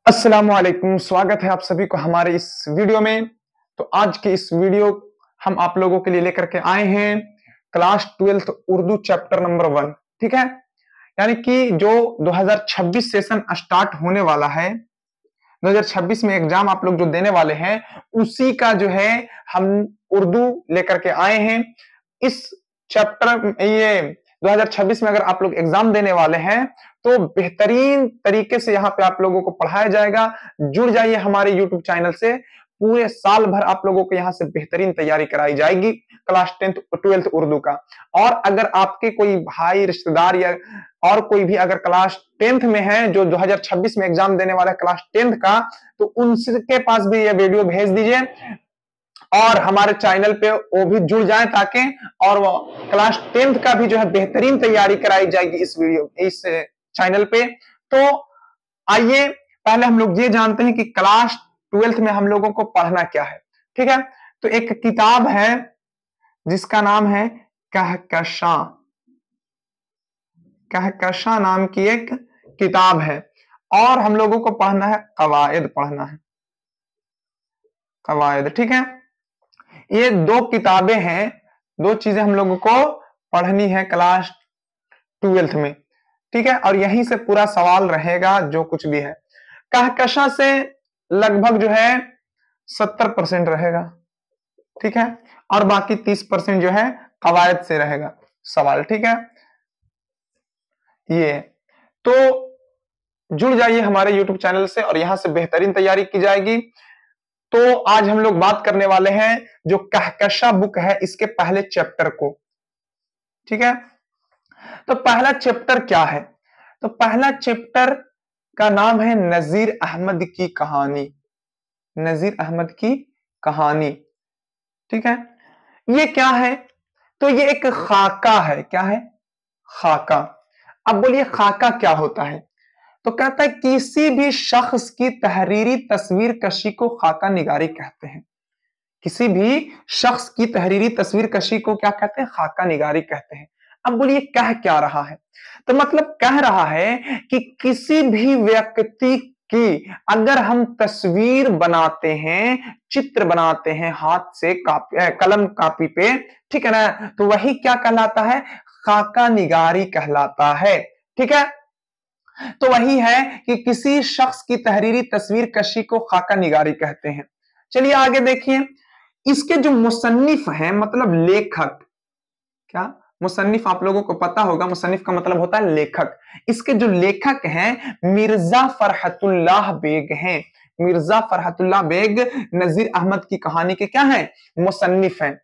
अस्सलाम वालेकुम, स्वागत है आप सभी को हमारे इस वीडियो में। तो आज के इस वीडियो हम आप लोगों के लिए लेकर के आए हैं class 12th Urdu chapter number 1। ठीक है, यानी कि जो 2026 सेशन स्टार्ट होने वाला है, 2026 में एग्जाम आप लोग जो देने वाले हैं उसी का जो है हम उर्दू लेकर के आए हैं। इस चैप्टर ये 2026 में अगर आप लोग एग्जाम देने वाले हैं तो बेहतरीन तरीके से यहाँ पे आप लोगों को पढ़ाया जाएगा। जुड़ जाइए हमारे YouTube चैनल से, पूरे साल भर आप लोगों को यहाँ से बेहतरीन तैयारी कराई जाएगी क्लास 10th 12th उर्दू का। और अगर आपके कोई भाई रिश्तेदार या और कोई भी अगर क्लास 10th में है जो 2026 में एग्जाम देने वाला है क्लास 10th का, तो उनके पास भी ये वीडियो भेज दीजिए और हमारे चैनल पे वो भी जुड़ जाएं ताकि और वो क्लास 10th का भी जो है बेहतरीन तैयारी कराई जाएगी इस चैनल पे। तो आइए पहले हम लोग ये जानते हैं कि क्लास 12th में हम लोगों को पढ़ना क्या है। ठीक है, तो एक किताब है जिसका नाम है कहकशां। कहकशां नाम की एक किताब है और हम लोगों को पढ़ना है कवायद, पढ़ना है कवायद। ठीक है, ये दो किताबें हैं, दो चीजें हम लोगों को पढ़नी है क्लास 12th में। ठीक है, और यहीं से पूरा सवाल रहेगा जो कुछ भी है। कहकशां से लगभग जो है 70% रहेगा। ठीक है, और बाकी 30% जो है कवायद से रहेगा सवाल। ठीक है, ये तो जुड़ जाइए हमारे YouTube चैनल से और यहां से बेहतरीन तैयारी की जाएगी। तो आज हम लोग बात करने वाले हैं जो कहकशां बुक है इसके पहले चैप्टर को। ठीक है, तो पहला चैप्टर क्या है? तो पहला चैप्टर का नाम है नजीर अहमद की कहानी। नजीर अहमद की कहानी। ठीक है, ये क्या है? तो ये एक खाका है। क्या है? खाका। अब बोलिए खाका क्या होता है? तो कहता है किसी भी शख्स की तहरीरी तस्वीर कशी को खाका निगारी कहते हैं। किसी भी शख्स की तहरीरी तस्वीर कशी को क्या कहते हैं? खाका निगारी कहते हैं। अब बोलिए कह क्या रहा है? तो मतलब कह रहा है कि किसी भी व्यक्ति की अगर हम तस्वीर बनाते हैं, चित्र बनाते हैं हाथ से कलम कापी पे, ठीक है ना, तो वही क्या कहलाता है? खाका निगारी कहलाता है। ठीक है, तो वही है कि किसी शख्स की तहरीरी तस्वीर कशी को खाका निगारी कहते हैं। चलिए आगे देखिए, इसके जो मुसन्निफ हैं, मतलब लेखक। क्या मुसन्निफ? आप लोगों को पता होगा मुसन्निफ का मतलब होता है लेखक। इसके जो लेखक हैं मिर्जा फरहतुल्लाह बेग हैं। मिर्जा फरहतुल्लाह बेग नजीर अहमद की कहानी के क्या है? मुसन्निफ हैं।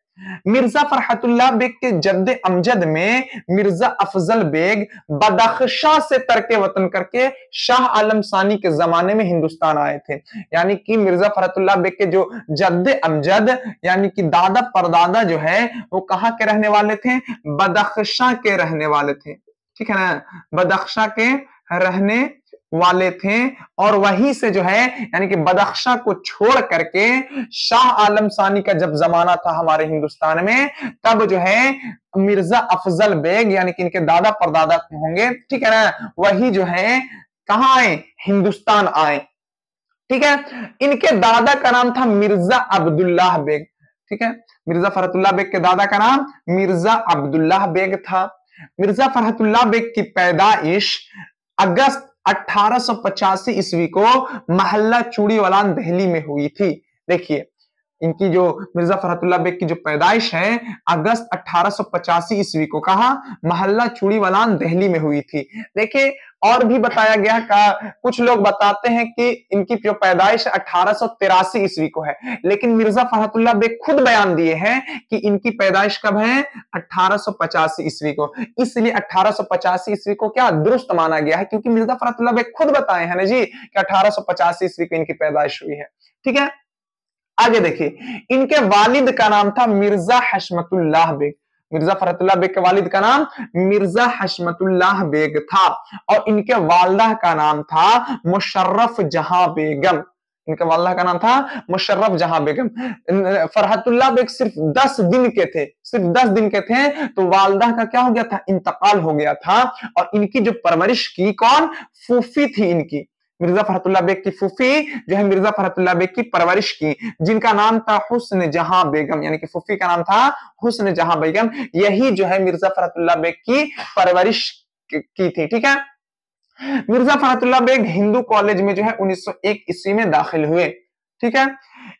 मिर्जा फरहतुल्लाह बेग के जद्दे अमजद में मिर्जा अफजल बेग बदख्शां से तरके वतन करके शाह आलम सानी के जमाने में हिंदुस्तान आए थे। यानी कि मिर्जा फरहतुल्लाह बेग के जो जद्दे अमजद यानी कि दादा परदादा जो है वो कहां के रहने वाले थे? बदख्शां के रहने वाले थे। ठीक है ना, बदख्शां के रहने वाले थे और वहीं से जो है यानी कि बदख्शां को छोड़ करके शाह आलम सानी का जब जमाना था हमारे हिंदुस्तान में, तब जो है मिर्जा अफजल बेग यानी कि इनके दादा परदादा होंगे, ठीक है ना, वही जो है कहां आए? हिंदुस्तान आए। ठीक है, इनके दादा का नाम था मिर्जा अब्दुल्लाह बेग। ठीक है, मिर्जा फरहतुल्लाह बेग के दादा का नाम मिर्जा अब्दुल्लाह बेग था। मिर्जा फरहतुल्लाह बेग की पैदाइश अगस्त 1885 ईस्वी को महल्ला चूड़ीवालान दिल्ली में हुई थी। देखिए इनकी जो मिर्जा फरहतुल्लाह बेग की जो पैदाइश है अगस्त 1885 ईस्वी को कहा महल्ला चूड़ीवालान दिल्ली में हुई थी। देखिए और भी बताया गया का कुछ लोग बताते हैं कि इनकी जो पैदाइश 1883 ईस्वी को है, लेकिन मिर्जा फरहतुल्लाह बेग खुद बयान दिए हैं कि इनकी पैदाइश कब है? 1885 ईस्वी को। इसलिए 1885 ईस्वी को क्या दुरुस्त माना गया है, क्योंकि मिर्जा फरहतुल्लाह बेग खुद बताए हैं ना जी कि 1885 ईस्वी को इनकी पैदाइश हुई है। ठीक है, आगे देखिए, इनके वालिद का नाम था मिर्जा हशमतुल्लाह बेग। मिर्जा फरहतुल्लाह बेग के वालिद का नाम मिर्जा हशमतुल्लाह बेग था और इनके वालदा का नाम था मुशर्रफ जहां बेगम। इनके वालदा का नाम था मुशर्रफ जहां बेगम। फरहतुल्लाह बेग सिर्फ 10 दिन के थे, सिर्फ 10 दिन के थे, तो वालदा का क्या हो गया था? इंतकाल हो गया था। और इनकी जो परवरिश की कौन? फूफी थी इनकी, मिर्जा फखरुल्लाह बेग की फूफी जो है मिर्जा फखरुल्लाह बेग की परवरिश की, जिनका नाम था हुस्न जहां बेगम, यानी कि फूफी का नाम था हुस्न जहां बेगम। यही जो है मिर्जा फखरुल्लाह बेग की परवरिश की थी। ठीक है, मिर्जा फखरुल्लाह बेग हिंदू कॉलेज में जो है 1901 ईस्वी में दाखिल हुए। ठीक है,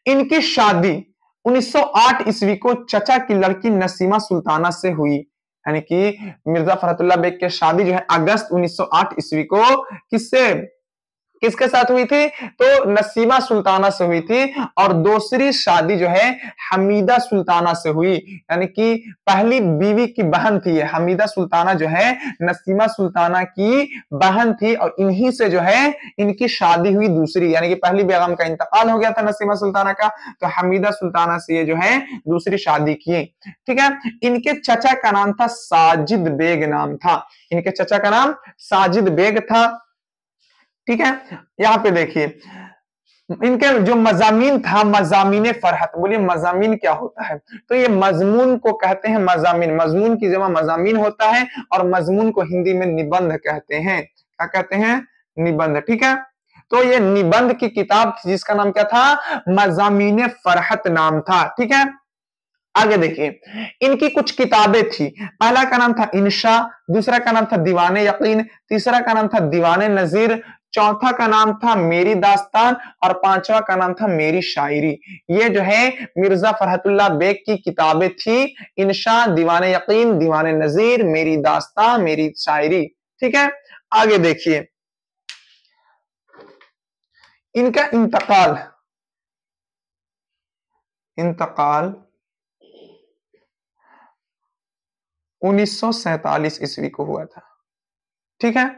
इनकी शादी 1908 ईस्वी को चचा की लड़की नसीमा सुल्ताना से हुई, यानी कि मिर्जा फखरुल्लाह बेग की शादी जो है अगस्त 1908 ईस्वी को किसके साथ हुई थी? तो नसीमा सुल्ताना से हुई थी। और दूसरी शादी जो है हमीदा सुल्ताना से हुई, यानी कि पहली बीवी की बहन थी ये हमीदा सुल्ताना जो है नसीमा सुल्ताना की बहन थी, और इन्हीं से जो है इनकी शादी हुई दूसरी, यानी कि पहली बेगम का इंतकाल हो गया था नसीमा सुल्ताना का, तो हमीदा सुल्ताना से ये जो है दूसरी शादी की। ठीक है, इनके चचा का नाम था साजिद बेग नाम था, इनके चचा का नाम साजिद बेग था। ठीक है, यहां पे देखिए इनके जो मजामीन था मजामीन फरहत। बोलिए मजामीन क्या होता है? तो ये मजमून को कहते हैं मजामीन, मजमून की जमा मजामीन होता है, और मजमून को हिंदी में निबंध कहते हैं। क्या कहते हैं? निबंध। ठीक है, तो ये निबंध की किताब थी जिसका नाम क्या था? मजामीन फरहत नाम था। ठीक है, आगे देखिए इनकी कुछ किताबें थी। पहला का नाम था इंशा, दूसरा का नाम था दीवाने यकीन, तीसरा का नाम था दीवाने नजीर, चौथा का नाम था मेरी दास्तान, और पांचवा का नाम था मेरी शायरी। ये जो है मिर्जा फरहतुल्लाह बेग की किताबें थी, इंशा, दीवाने यकीन, दीवाने नजीर, मेरी दास्तान, मेरी शायरी। ठीक है, आगे देखिए इनका इंतकाल 1947 ईस्वी को हुआ था। ठीक है,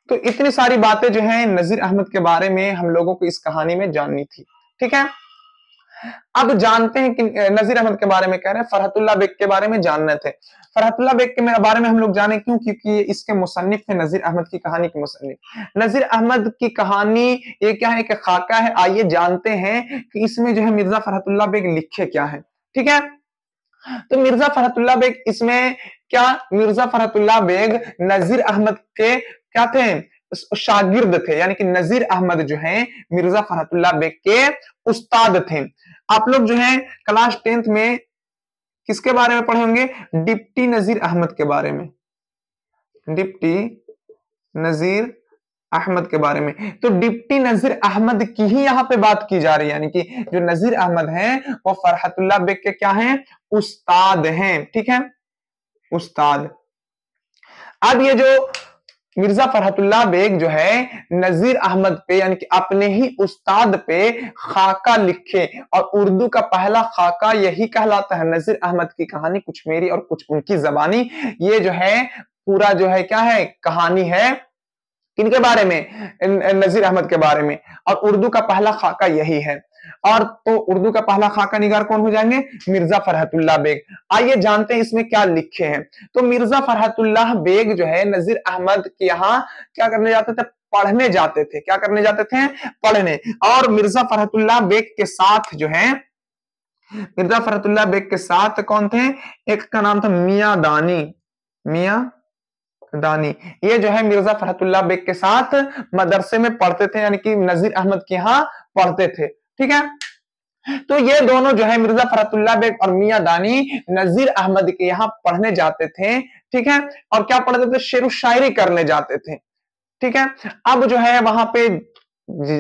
तो इतनी सारी बातें जो है नजीर अहमद के बारे में हम लोगों को इस कहानी में जाननी थी। ठीक है, अब जानते हैं कि नजीर अहमद के बारे में कह रहे हैं, फरहतुल्लाह बेग के बारे में जानने थे। फरहतुल्लाह बेग के बारे में हम लोग जाने क्यों? क्योंकि इसके मुसन्निफ थे, नजीर अहमद की कहानी के मुसन्निफ। नजीर अहमद की कहानी ये क्या है कि खाका है। आइए जानते हैं कि इसमें जो है मिर्जा फरहतुल्लाह बेग लिखे क्या है। ठीक है, तो मिर्जा फरहतुल्लाह बेग इसमें क्या, मिर्जा फरहतुल्लाह बेग नजीर अहमद के क्या थे? शागिर्द थे, यानी कि नजीर अहमद जो है मिर्जा फरहतुल्लाह बेग के उस्ताद थे। आप लोग जो है क्लास 10th में किसके बारे में पढ़े होंगे? डिप्टी नजीर अहमद के बारे में, डिप्टी नजीर अहमद के बारे में। तो डिप्टी नजीर अहमद की ही यहाँ पे बात की जा रही है, यानी कि जो नजीर अहमद हैं वो फरहतुल्लाह बेग के क्या हैं? उस्ताद हैं। ठीक है, उस्ताद। अब ये जो मिर्जा फरहतुल्लाह बेग जो है नजीर अहमद पे यानी कि अपने ही उस्ताद पे खाका लिखे, और उर्दू का पहला खाका यही कहलाता है। नजीर अहमद की कहानी कुछ मेरी और कुछ उनकी जबानी, ये जो है पूरा जो है क्या है? कहानी है किनके बारे में? नजीर अहमद के बारे में। और उर्दू का पहला खाका यही है। और तो उर्दू का पहला खाका निगार कौन हो जाएंगे? मिर्जा फरहतुल्लाह बेग। आइए जानते हैं इसमें क्या लिखे हैं। तो मिर्जा फरहतुल्लाह बेग जो है नजीर अहमद के यहाँ क्या करने जाते थे? पढ़ने जाते थे। क्या करने जाते थे? पढ़ने। और मिर्जा फरहतुल्लाह बेग के साथ जो है मिर्जा फरहतुल्लाह बेग के साथ कौन थे? एक का नाम था मियां दानी, मियां दानी। ये जो है मिर्जा फरहतुल्लाह बेग के साथ मदरसे में पढ़ते थे, यानी कि नजीर अहमद के यहाँ पढ़ते थे। ठीक है, तो ये दोनों जो है मिर्जा फरहतुल्लाह बेग और मियां दानी नजीर अहमद के यहाँ पढ़ने जाते थे। ठीक है, और क्या पढ़ते थे? शेर शायरी करने जाते थे। ठीक है, अब जो है वहां पे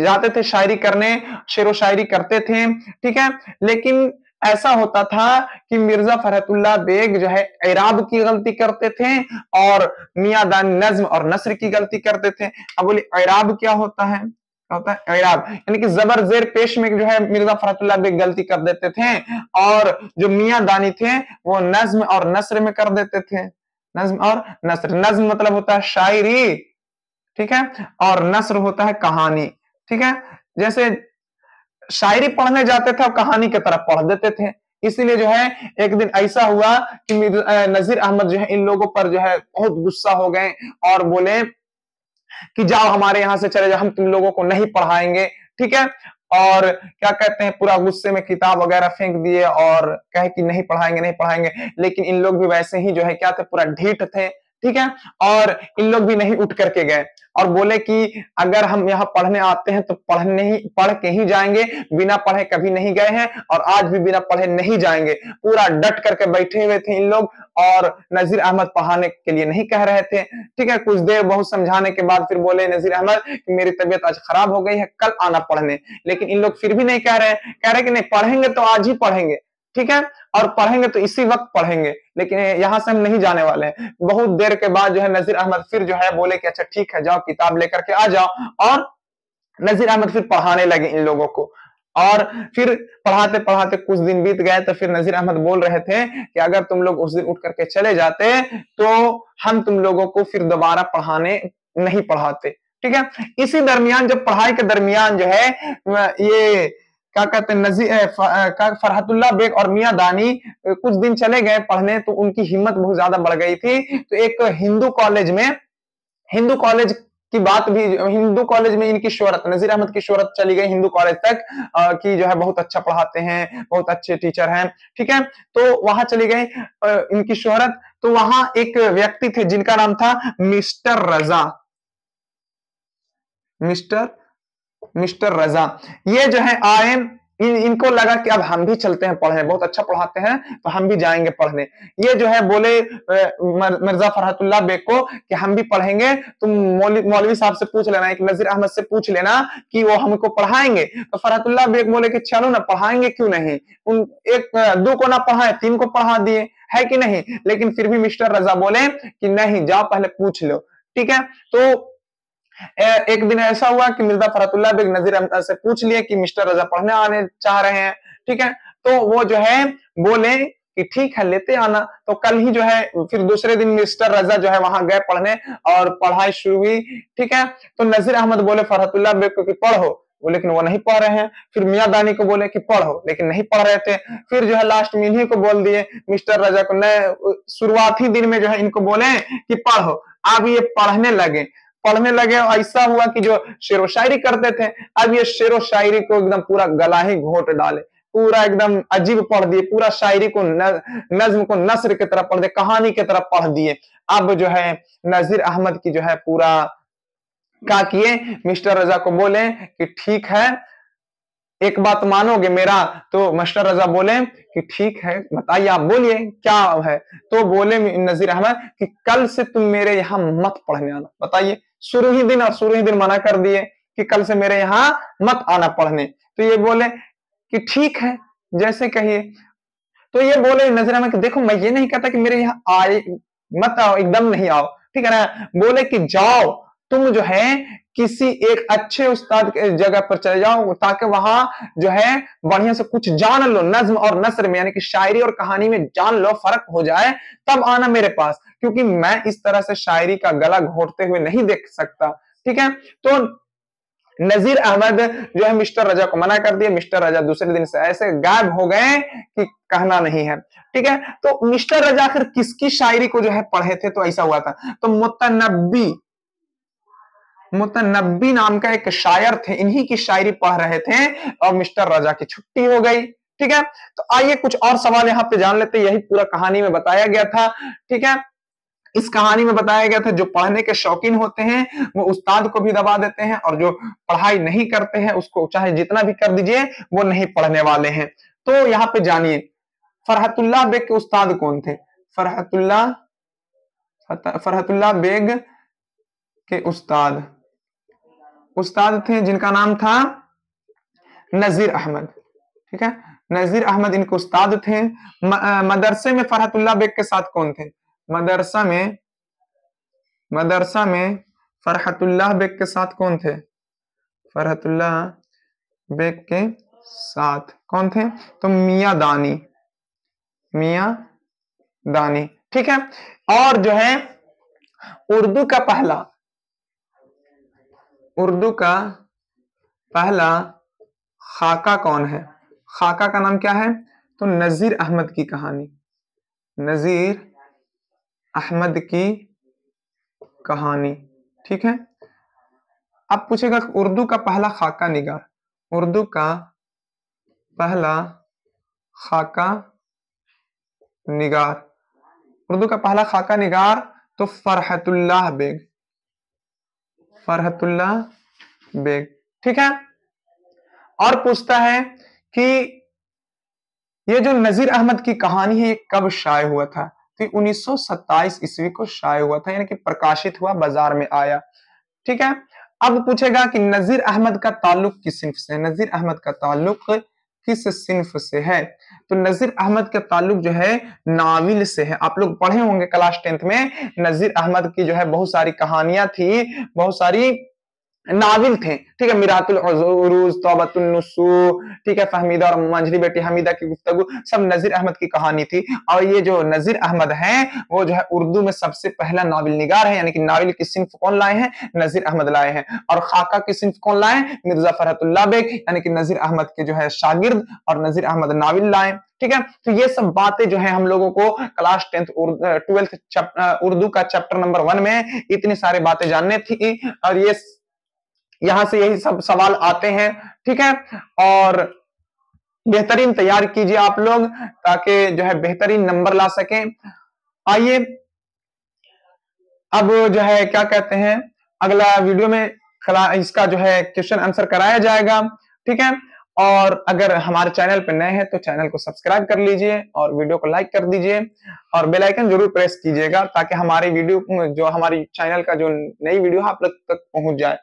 जाते थे शायरी करने, शेर शायरी करते थे। ठीक है, लेकिन ऐसा होता था कि मिर्जा फरहतुल्लाह बेग जो है एराब की गलती करते थे, और मियां दानी नज्म और नस्र की गलती करते थे। अब बोले एराब क्या होता है? होता है एराब, यानी कि जबर जेर पेश में जो है मिर्जा फरहतुल्लाह बेग गलती कर देते थे, और जो मियां दानी थे वो नज्म और नस्र में कर देते थे। नज्म और नस्र, नज्म मतलब होता है शायरी, ठीक है, और नस्र होता है कहानी। ठीक है, जैसे शायरी पढ़ने जाते थे और कहानी की तरफ पढ़ देते थे। इसीलिए जो है एक दिन ऐसा हुआ कि नजीर अहमद जो है इन लोगों पर जो है बहुत गुस्सा हो गए, और बोले कि जाओ हमारे यहां से चले जाओ, हम तुम लोगों को नहीं पढ़ाएंगे। ठीक है, और क्या कहते हैं पूरा गुस्से में किताब वगैरह फेंक दिए और कहे कि नहीं पढ़ाएंगे नहीं पढ़ाएंगे। लेकिन इन लोग भी वैसे ही जो है क्या थे? पूरा ढीठ थे। ठीक है। और इन लोग भी नहीं उठ करके गए और बोले कि अगर हम यहाँ पढ़ने आते हैं तो पढ़ के ही जाएंगे, बिना पढ़े कभी नहीं गए हैं और आज भी बिना पढ़े नहीं जाएंगे। पूरा डट करके बैठे हुए थे इन लोग और नजीर अहमद पढ़ाने के लिए नहीं कह रहे थे। ठीक है, कुछ देर बहुत समझाने के बाद फिर बोले नजीर अहमद कि मेरी तबीयत आज खराब हो गई है, कल आना पढ़ने। लेकिन इन लोग फिर भी नहीं कह रहे, कह रहे कि नहीं पढ़ेंगे तो आज ही पढ़ेंगे, ठीक है, और पढ़ेंगे तो इसी वक्त पढ़ेंगे, लेकिन यहां से हम नहीं जाने वाले हैं। बहुत देर के बाद जो है नजीर अहमद फिर जो है बोले कि अच्छा ठीक है जाओ किताब लेकर के आ जाओ, और नजीर अहमद फिर पढ़ाने लगे इन लोगों को। और फिर पढ़ाते पढ़ाते कुछ दिन बीत गए तो फिर नजीर अहमद बोल रहे थे कि अगर तुम लोग उस दिन उठ करके चले जाते तो हम तुम लोगों को फिर दोबारा पढ़ाने नहीं पढ़ाते। ठीक है, इसी दरमियान जब पढ़ाई के दरमियान जो है ये क्या कहते हैं फरहतुल्लाह बेग और मियां दानी कुछ दिन चले गए पढ़ने, तो उनकी हिम्मत बहुत ज्यादा बढ़ गई थी। तो एक हिंदू कॉलेज की बात भी, हिंदू कॉलेज में इनकी शोहरत, नजीर अहमद की शोहरत चली गई हिंदू कॉलेज तक कि जो है बहुत अच्छा पढ़ाते हैं, बहुत अच्छे टीचर हैं। ठीक है, तो वहां चली गई इनकी शोहरत। तो वहां एक व्यक्ति थे जिनका नाम था मिस्टर रजा, मिस्टर रजा। ये जो है आए, इनको लगा कि अब हम भी चलते हैं पढ़ने, बहुत अच्छा पढ़ाते हैं तो हम भी जाएंगे पढ़ने। ये जो है बोले मिर्जा फरहतुल्लाह बेग को कि हम भी पढ़ेंगे, तुम मौलवी साहब से पूछ लेना, एक नजीर अहमद से पूछ लेना कि वो हमको पढ़ाएंगे। तो फरहतुल्लाह बेग बोले कि चलो ना पढ़ाएंगे, क्यों नहीं, उन एक दो को ना पढ़ाए तीन को पढ़ा दिए, है कि नहीं। लेकिन फिर भी मिस्टर रजा बोले कि नहीं जाओ पहले पूछ लो। ठीक है, तो एक दिन ऐसा हुआ कि मिर्जा फरहतुल्लाह बेग नजीर अहमद से पूछ लिए कि मिस्टर रजा पढ़ने आने चाह रहे हैं। ठीक है, तो वो जो है बोले कि ठीक है लेते आना। तो कल ही जो है फिर दूसरे दिन मिस्टर रजा जो है वहां गए पढ़ने और पढ़ाई शुरू हुई। ठीक है, तो नजीर अहमद बोले फरहतुल्लाह बेग को कि पढ़ो, लेकिन वो नहीं पढ़ रहे हैं। फिर मियां दानी को बोले कि पढ़ो, लेकिन नहीं पढ़ रहे थे। फिर जो है लास्ट में इन्हीं को बोल दिए मिस्टर रजा को, नए शुरुआती दिन में जो है इनको बोले कि पढ़ो। अब ये पढ़ने लगे और ऐसा हुआ कि जो शेरो शायरी करते थे, अब ये शेरो शायरी को एकदम पूरा गला ही घोट डाले, पूरा एकदम अजीब पढ़ दिए, पूरा शायरी को नज्म को नस्र की तरह पढ़ दिए, कहानी की तरह पढ़ दिए। अब जो है नजीर अहमद की जो है पूरा क्या किए, मिस्टर रजा को बोले कि ठीक है एक बात मानोगे मेरा। तो मिस्टर रजा बोले कि ठीक है बताइए, आप बोलिए क्या है। तो बोले नजीर अहमद कि कल से तुम मेरे यहाँ मत पढ़ने आना। बताइए, शुरू ही दिन मना कर दिए कि कल से मेरे यहाँ मत आना पढ़ने। तो ये बोले कि ठीक है जैसे कहिए। तो ये बोले नजर में कि देखो मैं ये नहीं कहता कि मेरे यहाँ आए मत आओ, एकदम नहीं आओ, ठीक है ना। बोले कि जाओ तुम जो है किसी एक अच्छे उस्ताद के जगह पर चले जाओ, ताकि वहां जो है बढ़िया से कुछ जान लो, नज्म और नस्र में यानी कि शायरी और कहानी में जान लो, फर्क हो जाए, तब आना मेरे पास, क्योंकि मैं इस तरह से शायरी का गला घोटते हुए नहीं देख सकता। ठीक है, तो नजीर अहमद जो है मिस्टर रजा को मना कर दिया। मिस्टर रजा दूसरे दिन से ऐसे गायब हो गए कि कहना नहीं है। ठीक है, तो मिस्टर रजा आखिर किसकी शायरी को जो है पढ़े थे, तो ऐसा हुआ था। तो मुतनब्बी नाम का एक शायर थे, इन्हीं की शायरी पढ़ रहे थे और मिस्टर रजा की छुट्टी हो गई। ठीक है, तो आइए कुछ और सवाल यहाँ पे जान लेते, यही पूरा कहानी में बताया गया था। ठीक है, इस कहानी में बताया गया था जो पढ़ने के शौकीन होते हैं वो उस्ताद को भी दबा देते हैं, और जो पढ़ाई नहीं करते हैं उसको चाहे जितना भी कर दीजिए वो नहीं पढ़ने वाले हैं। तो यहाँ पे जानिए फरहतुल्लाह बेग के उस्ताद कौन थे। फरहतुल्लाह बेग के उस्ताद थे जिनका नाम था नजीर अहमद। ठीक है, नजीर अहमद इनके उस्ताद थे। मदरसे में फरहतुल्लाह बेग के साथ कौन थे। मदरसा में फरहतुल्लाह बेग के साथ कौन थे। फरहतुल्लाह बेग के साथ कौन थे, तो मियां दानी। ठीक है, और जो है उर्दू का पहला खाका कौन है। खाका का नाम क्या है, तो नजीर अहमद की कहानी, नजीर अहमद की कहानी। ठीक है, अब पूछेगा उर्दू का पहला खाका निगार। उर्दू का पहला खाका निगार तो फरहतुल्लाह बेग, फरहतुल्लाह बेग, ठीक है। और पूछता है कि ये जो नजीर अहमद की कहानी है ये कब शाये हुआ था? तो 1927 ईस्वी को शाये हुआ था, यानी कि प्रकाशित हुआ, बाजार में आया, ठीक है। अब पूछेगा कि नजीर अहमद का ताल्लुक किस सिन्फ से है? नजीर अहमद का ताल्लुक किस सिन्फ से है? तो नजीर अहमद का ताल्लुक जो है नाविल से है। आप लोग पढ़े होंगे क्लास 10th में, नजीर अहमद की जो है बहुत सारी कहानियां थी, बहुत सारी नाविल थे, ठीक है। मिरातुल उरूज, तौबतुन नुसू, ठीक है, फहमीदा और मंझली बेटी हमीदा की गुफ्तगू, सब नजीर अहमद की कहानी थी। और ये जो नजीर अहमद हैं वो जो है उर्दू में सबसे पहला नाविल निगार है, यानी कि नाविल की सिन्फ कौन लाए हैं? नजीर अहमद लाए हैं। और खाका की सिन्फ कौन लाए? मिर्जा फरहतुल्लाह बेग, यानी कि नजीर अहमद के जो है शागिर्द और नजीर अहमद नाविल लाए, ठीक है। तो ये सब बातें जो है हम लोगों को क्लास 12th उर्दू का चैप्टर नंबर 1 में इतनी सारी बातें जानने थी, और ये यहां से यही सब सवाल आते हैं, ठीक है। और बेहतरीन तैयार कीजिए आप लोग, ताकि जो है बेहतरीन नंबर ला सकें। आइए अब जो है क्या कहते हैं, अगला वीडियो में इसका जो है क्वेश्चन आंसर कराया जाएगा, ठीक है। और अगर हमारे चैनल पर नए हैं तो चैनल को सब्सक्राइब कर लीजिए और वीडियो को लाइक कर दीजिए और बेल आइकन जरूर प्रेस कीजिएगा, ताकि हमारी वीडियो जो हमारी चैनल का जो नई वीडियो है आप लोग तक पहुंच जाए।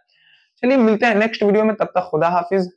चलिए मिलते हैं नेक्स्ट वीडियो में, तब तक खुदा हाफिज।